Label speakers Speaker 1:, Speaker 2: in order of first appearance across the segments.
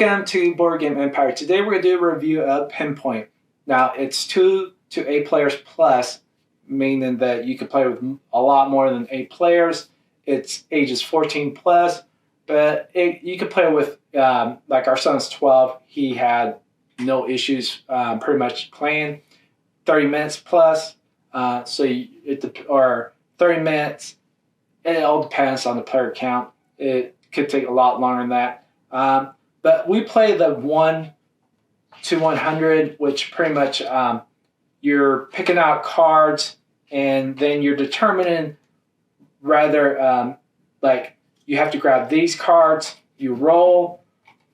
Speaker 1: Welcome to Board Game Empire. Today we're going to do a review of PinPoint. Now it's 2 to 8 players plus, meaning that you can play with a lot more than 8 players. It's ages 14 plus, but you can play with, like our son's 12. He had no issues pretty much playing 30 minutes plus. Or 30 minutes. It all depends on the player count. It could take a lot longer than that. But we play the 1 to 100, which pretty much you're picking out cards and then you're determining rather like you have to grab these cards, you roll.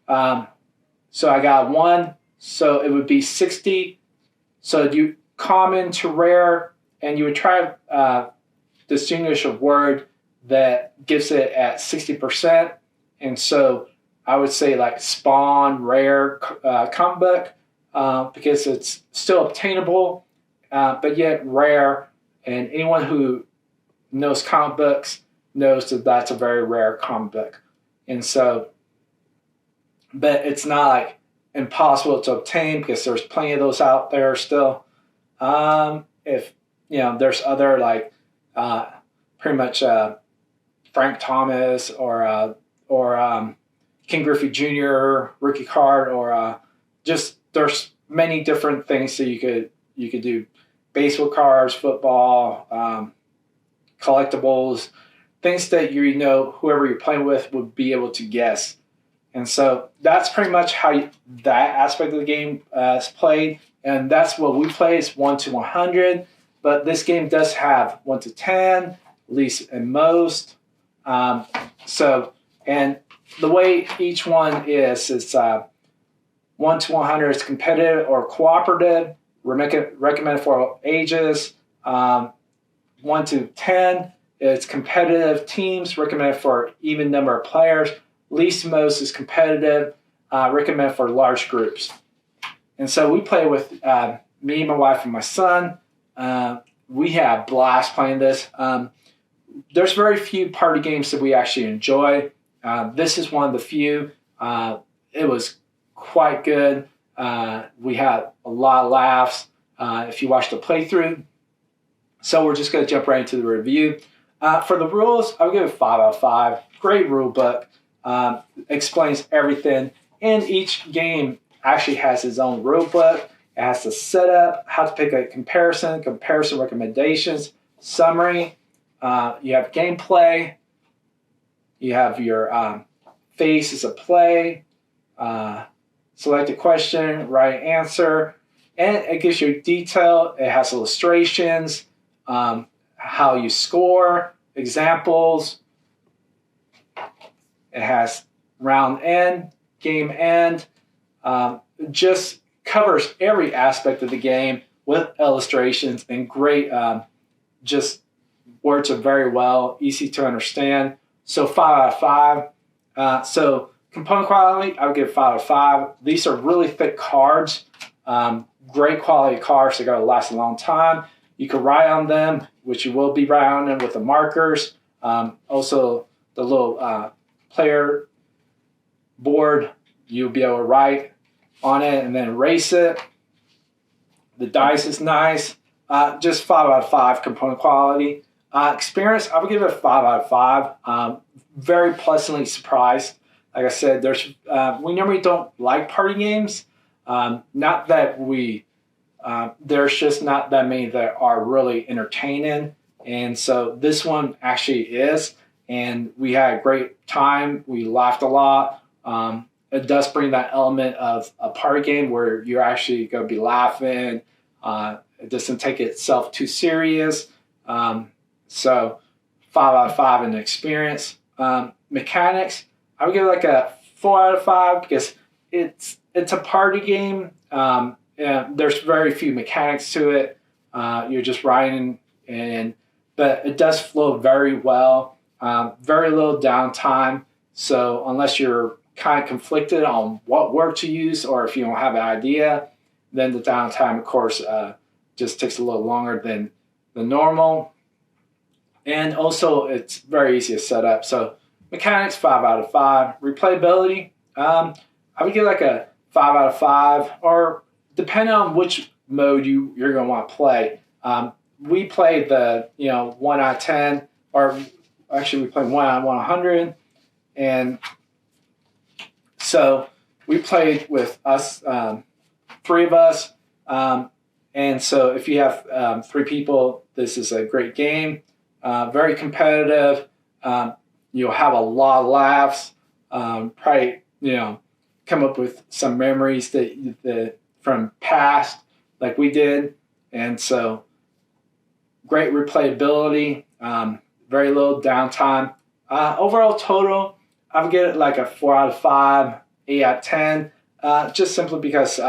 Speaker 1: So I got 1, so it would be 60. So you common to rare, and you would try to distinguish a word that gives it at 60%. And so I would say like Spawn, rare, comic book, because it's still obtainable, but yet rare. And anyone who knows comic books knows that that's a very rare comic book. And so, but it's not like impossible to obtain because there's plenty of those out there still. If there's other like pretty much Frank Thomas or King Griffey Jr. rookie card, or just there's many different things that you could do. Baseball cards, football, collectibles, things that whoever you're playing with would be able to guess. And so that's pretty much how that aspect of the game is played. And that's what we play is 1 to 100. But this game does have 1 to 10, at least in most. And the way each one is 1 to 100 is competitive or cooperative, recommended for all ages. 1 to 10 is competitive teams, recommended for even number of players. Least to most is competitive, recommended for large groups. And so we play with me, my wife, and my son. We have a blast playing this. There's very few party games that we actually enjoy. This is one of the few. It was quite good. We had a lot of laughs if you watched the playthrough. So we're just going to jump right into the review. For the rules, I'll give it 5 out of 5. Great rule book. Explains everything. And each game actually has its own rule book. It has the setup, how to pick a comparison recommendations, summary. You have gameplay. You have your phases of play, select a question, right answer, and it gives you detail. It has illustrations, how you score, examples. It has round end, game end. Just covers every aspect of the game with illustrations and great, just words are very well, easy to understand. So 5 out of 5. So component quality, I would give 5 out of 5. These are really thick cards, great quality cards. They're going to last a long time. You can write on them, which you will be writing on them with the markers. Also, the little player board, you'll be able to write on it and then erase it. The dice is nice. Just 5 out of 5 component quality. Experience, I would give it a 5 out of 5. Very pleasantly surprised. Like I said, we normally don't like party games. Not that there's just not that many that are really entertaining. And so this one actually is. And we had a great time. We laughed a lot. It does bring that element of a party game where you're actually going to be laughing. It doesn't take itself too serious. So 5 out of 5 in the experience. Mechanics, I would give it like a 4 out of 5 because it's a party game. And there's very few mechanics to it. You're just riding, but it does flow very well. Very little downtime. So unless you're kind of conflicted on what word to use, or if you don't have an idea, then the downtime, of course, just takes a little longer than the normal. And also, it's very easy to set up. So mechanics, 5 out of 5. Replayability, I I would give like a 5 out of 5, or depending on which mode you're going to want to play. We played the 1 out of 10, or actually we played 1 out of 100, and so we played with us, 3 of us. And so if you have 3 people, this is a great game. Very competitive. You'll have a lot of laughs. Probably, come up with some memories that from past, like we did. And so great replayability. Very little downtime. Overall total, I would get it like a 4 out of 5, 8 out of 10. Just simply because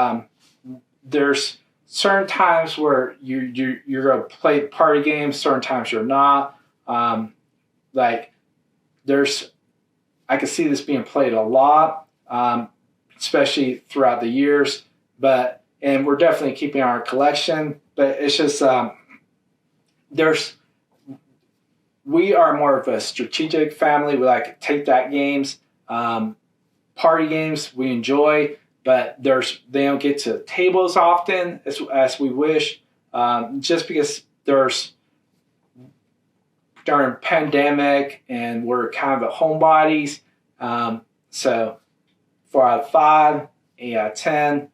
Speaker 1: there's certain times where you're going to play party games, certain times you're not. Like I can see this being played a lot, especially throughout the years. And we're definitely keeping our collection. But it's just we are more of a strategic family. We like take-that games, party games we enjoy, but they don't get to tables often as we wish, just because during pandemic and we're kind of at homebodies. So 4 out of 5, 8 out of 10.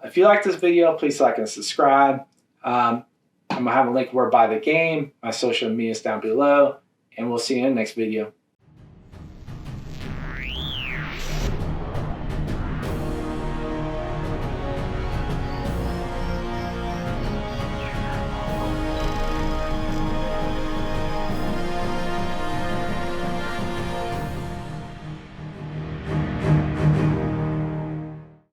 Speaker 1: If you like this video, please like and subscribe. I'm going to have a link where to buy the game. My social media is down below, and we'll see you in the next video.